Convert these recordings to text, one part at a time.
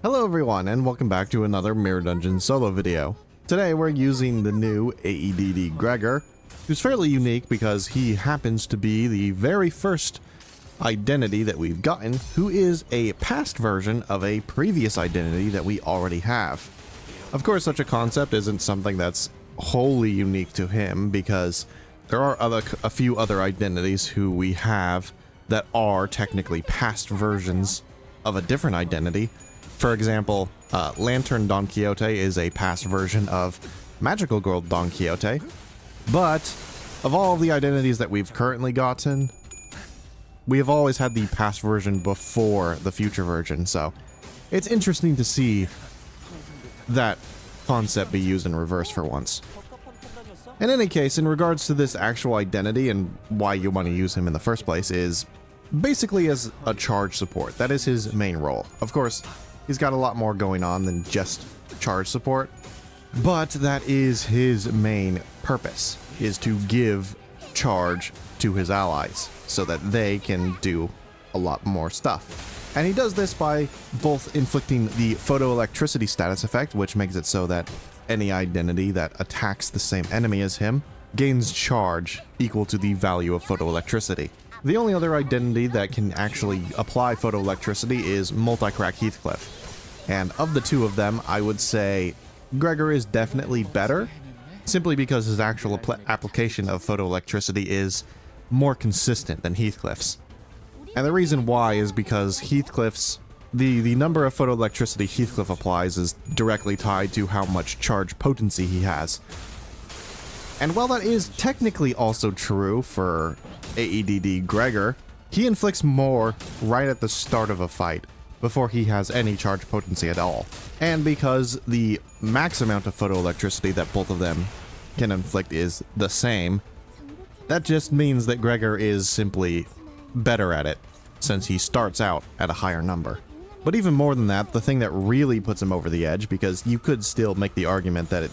Hello everyone, and welcome back to another Mirror Dungeon solo video. Today we're using the new AEDD Gregor, who's fairly unique because he happens to be the very first identity that we've gotten who is a past version of a previous identity that we already have. Of course, such a concept isn't something that's wholly unique to him because there are a few other identities who we have that are technically past versions of a different identity. For example, Lantern Don Quixote is a past version of Magical Girl Don Quixote, but of all of the identities that we've currently gotten, we have always had the past version before the future version, so it's interesting to see that concept be used in reverse for once. In any case, in regards to this actual identity and why you want to use him in the first place is basically as a charge support. That is his main role. Of course, he's got a lot more going on than just charge support, but that is his main purpose, is to give charge to his allies so that they can do a lot more stuff. And he does this by both inflicting the photoelectricity status effect, which makes it so that any identity that attacks the same enemy as him gains charge equal to the value of photoelectricity. The only other identity that can actually apply photoelectricity is Multicrack Heathcliff. And of the two of them, I would say Gregor is definitely better, simply because his actual application of photoelectricity is more consistent than Heathcliff's. And the reason why is because Heathcliff's the number of photoelectricity Heathcliff applies is directly tied to how much charge potency he has. And while that is technically also true for AEDD Gregor, he inflicts more right at the start of a fight, before he has any charge potency at all. And because the max amount of photoelectricity that both of them can inflict is the same, that just means that Gregor is simply better at it, since he starts out at a higher number. But even more than that, the thing that really puts him over the edge, because you could still make the argument that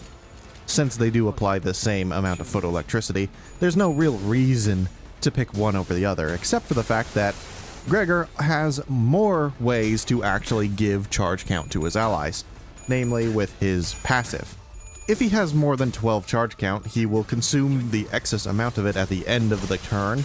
since they do apply the same amount of photoelectricity, there's no real reason to pick one over the other, except for the fact that Gregor has more ways to actually give charge count to his allies, namely with his passive. If he has more than 12 charge count, he will consume the excess amount of it at the end of the turn,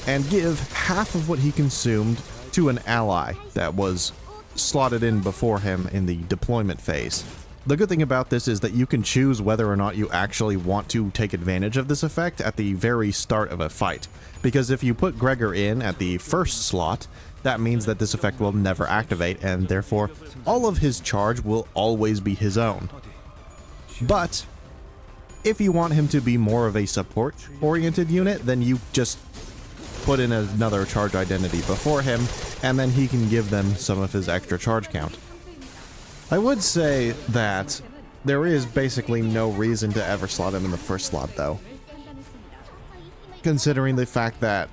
and give half of what he consumed to an ally that was slotted in before him in the deployment phase. The good thing about this is that you can choose whether or not you actually want to take advantage of this effect at the very start of a fight, because if you put Gregor in at the first slot, that means that this effect will never activate, and therefore all of his charge will always be his own. But if you want him to be more of a support-oriented unit, then you just put in another charge identity before him, and then he can give them some of his extra charge count. I would say that there is basically no reason to ever slot him in the first slot, though, considering the fact that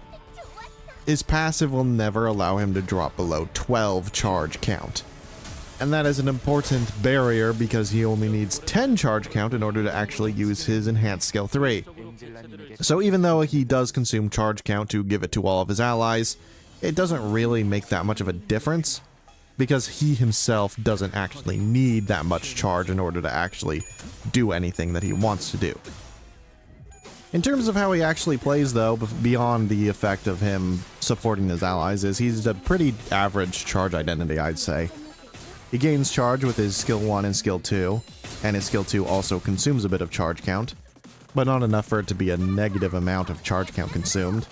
his passive will never allow him to drop below 12 charge count. And that is an important barrier because he only needs 10 charge count in order to actually use his enhanced skill 3. So even though he does consume charge count to give it to all of his allies, it doesn't really make that much of a difference, because he himself doesn't actually need that much charge in order to actually do anything that he wants to do. In terms of how he actually plays, though, beyond the effect of him supporting his allies, is he's a pretty average charge identity, I'd say. He gains charge with his skill 1 and skill 2, and his skill 2 also consumes a bit of charge count, but not enough for it to be a negative amount of charge count consumed.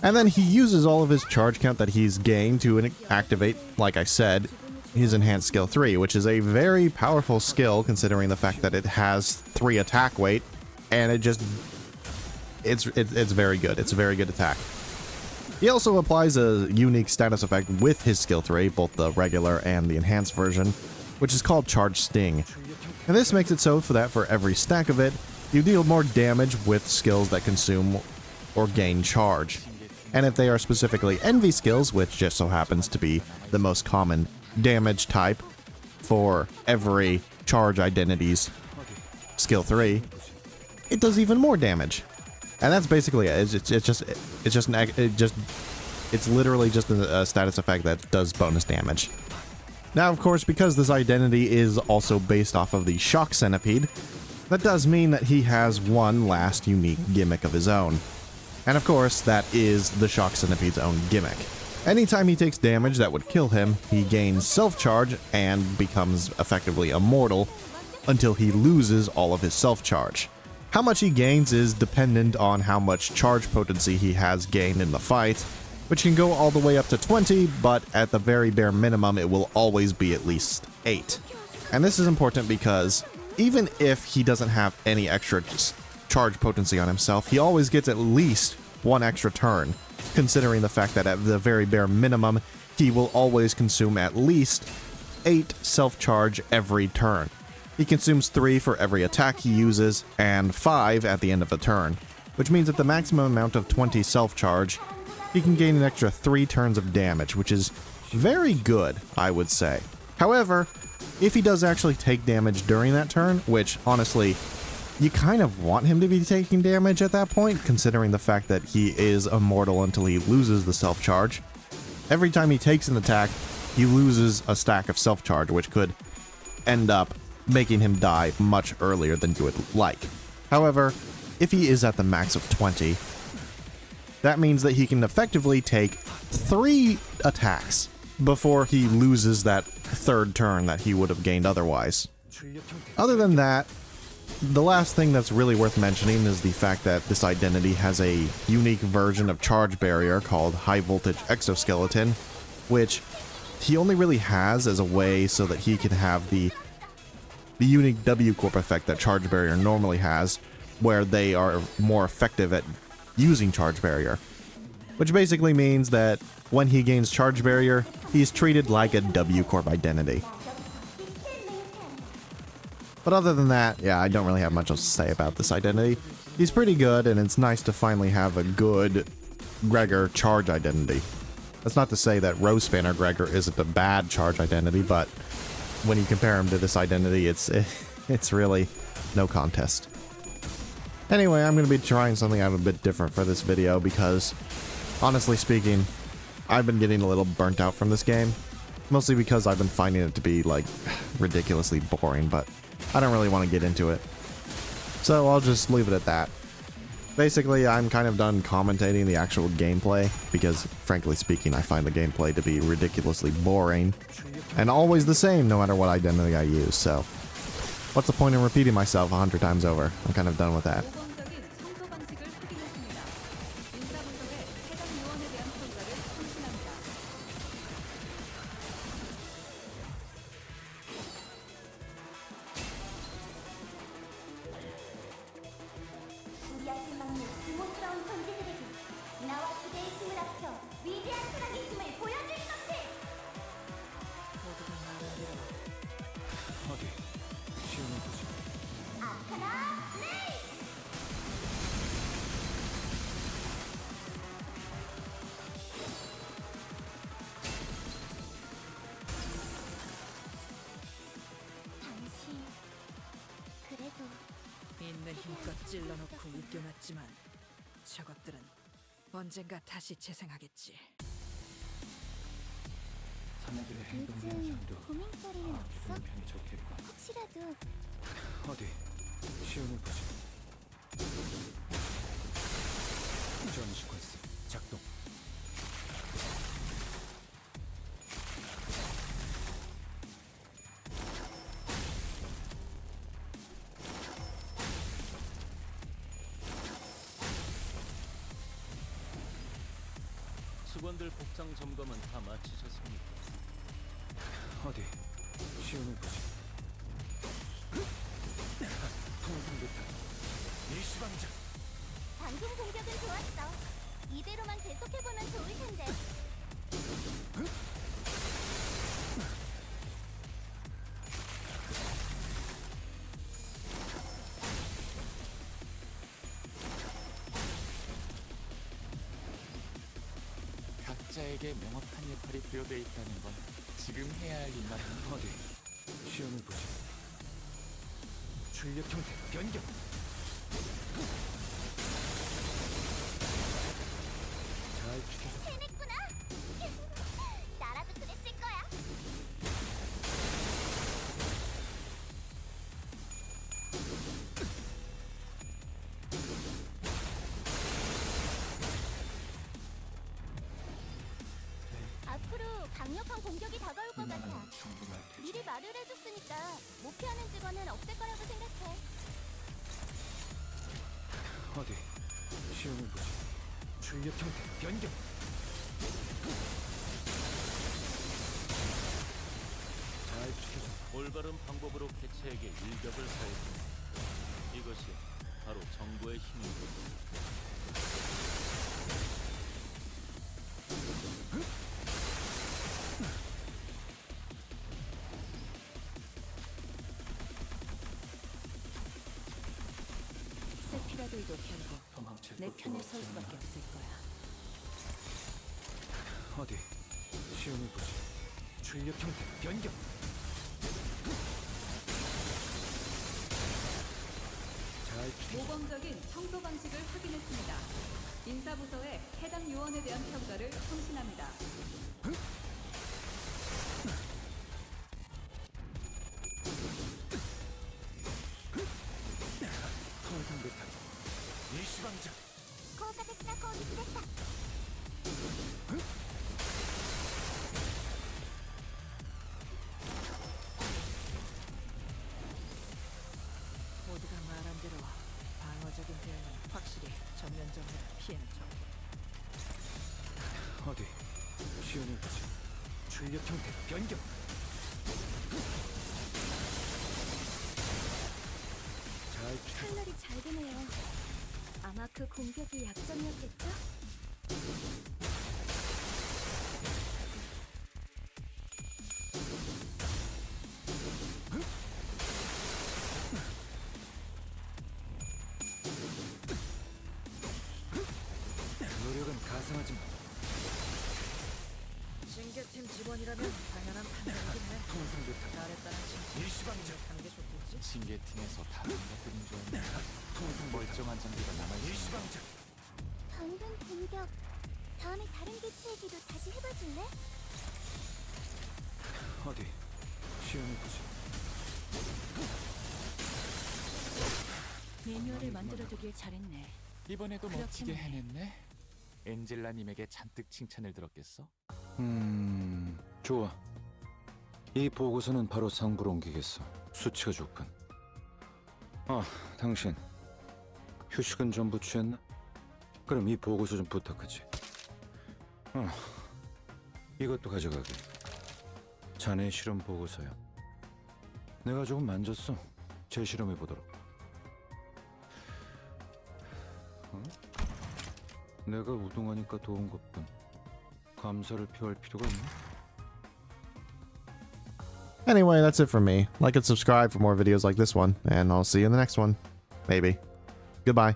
And then he uses all of his charge count that he's gained to activate, like I said, his enhanced skill 3, which is a very powerful skill considering the fact that it has 3 attack weight, and it's very good. It's a very good attack. He also applies a unique status effect with his skill 3, both the regular and the enhanced version, which is called Charge Sting. And this makes it so that for every stack of it, you deal more damage with skills that consume or gain charge. And if they are specifically envy skills, which just so happens to be the most common damage type for every charge identity's skill 3, it does even more damage. And that's basically it. It's literally just a status effect that does bonus damage. Now, of course, because this identity is also based off of the shock centipede, that does mean that he has one last unique gimmick of his own. And of course, that is the shock centipede's own gimmick. Anytime he takes damage that would kill him, he gains self-charge and becomes effectively immortal until he loses all of his self-charge. How much he gains is dependent on how much charge potency he has gained in the fight, which can go all the way up to 20, but at the very bare minimum it will always be at least 8. And this is important because even if he doesn't have any extra charge potency on himself, he always gets at least one extra turn, considering the fact that at the very bare minimum, he will always consume at least 8 self-charge every turn. He consumes 3 for every attack he uses, and 5 at the end of a turn, which means at the maximum amount of 20 self-charge, he can gain an extra 3 turns of damage, which is very good, I would say. However, if he does actually take damage during that turn, which honestly, you kind of want him to be taking damage at that point, considering the fact that he is immortal until he loses the self-charge. Every time he takes an attack, he loses a stack of self-charge, which could end up making him die much earlier than you would like. However, if he is at the max of 20, that means that he can effectively take 3 attacks before he loses that 3rd turn that he would have gained otherwise. Other than that, the last thing that's really worth mentioning is the fact that this identity has a unique version of charge barrier called high voltage exoskeleton, which he only really has as a way so that he can have the unique W Corp effect that charge barrier normally has, where they are more effective at using charge barrier. Which basically means that when he gains charge barrier, he's treated like a W Corp identity. But other than that, yeah, I don't really have much else to say about this identity. He's pretty good, and it's nice to finally have a good Gregor charge identity. That's not to say that Rose Spanner Gregor isn't a bad charge identity, but when you compare him to this identity, it's really no contest. Anyway, I'm going to be trying something out a bit different for this video because, honestly speaking, I've been getting a little burnt out from this game. Mostly because I've been finding it to be, like, ridiculously boring, but I don't really want to get into it. So I'll just leave it at that. Basically, I'm kind of done commentating the actual gameplay, because, frankly speaking, I find the gameplay to be ridiculously boring, and always the same no matter what identity I use, so what's the point in repeating myself 100 times over? I'm kind of done with that. 있는 힘껏 찔러놓고 웃겨놨지만 저것들은 언젠가 다시 재생하겠지. 요즘 고민거리는 없어? 혹시라도 어디 시험을 보지. 전 시퀀스 작동. 직원들 복장 점검은 다 마치셨습니까? 어디 시험을 보지. 통상부터 일시방장. 방금 공격은 좋았어. 이대로만 계속해보면 좋을 텐데. 각자에게 명확한 역할이 부여되어 있다는 건 지금 해야 할 일만 어디 시험을 보지. 출력 형태 변경. 잘 지켜줘. 해냈구나. 나라도 그랬을 거야. 강력한 공격이 다가올 것 같아. 충분할 테지. 미리 말을 해줬으니까 못 피하는 직원은 없을 거라고 생각해. 어디 시험해보지. 출력 형태 변경. 잘 지켜줘. 올바른 방법으로 개체에게 일격을 가해줍니다. 이것이 바로 정보의 힘입니다. 세피라도이도 결국 도망칠 내 것도 편에 설 없지 않나? 수밖에 없을 거야. 어디 시험해보지. 출력 형태 변경. 잘 지켜줘. 모범적인 청소 방식을 확인했습니다. 인사부서에 해당 요원에 대한 평가를 송신합니다. 통상 배탈. 일시방장. 効果的な攻撃でした。 모두가 말한 대로 방어적인 대응은 확실히 전면적으로 피해는 적고. 어디 시험해보지. 출력 형태 변경. 잘 지켜줘. 칼날이 잘 드네요. 아마 그 공격이 약점이었겠죠? 노력은 가상하지만 징계팀 직원이라면 당연한 판단이긴 해. 통상 배탈. 잘했다는 칭찬 일시방장. 하는 게 좋겠지. 징계팀에서 다른 것들인 줄 알았는데 통상 멀쩡한 장비가 남아있습니다. 일시방장. 방금 공격. 다음에 다른 개체에게도 다시 해봐줄래? 어디 시험해보지. 매뉴얼을 만들어두길 잘했네. 이번에도 그렇게 멋지게 말해. 해냈네. 엔젤라님에게 잔뜩 칭찬을 들었겠어? 좋아. 이 보고서는 바로 상부로 옮기겠어. 수치가 좋군. 아, 당신 휴식은 전부 취했나? 그럼 이 보고서 좀 부탁하지. 이것도 가져가게. 자네 실험 보고서야. 내가 조금 만졌어. 재실험해보도록. 내가 우동하니까 도운 것뿐. 감사를 표할 필요가 있나? Anyway, that's it from me. Like and subscribe for more videos like this one, and I'll see you in the next one. Maybe. Goodbye.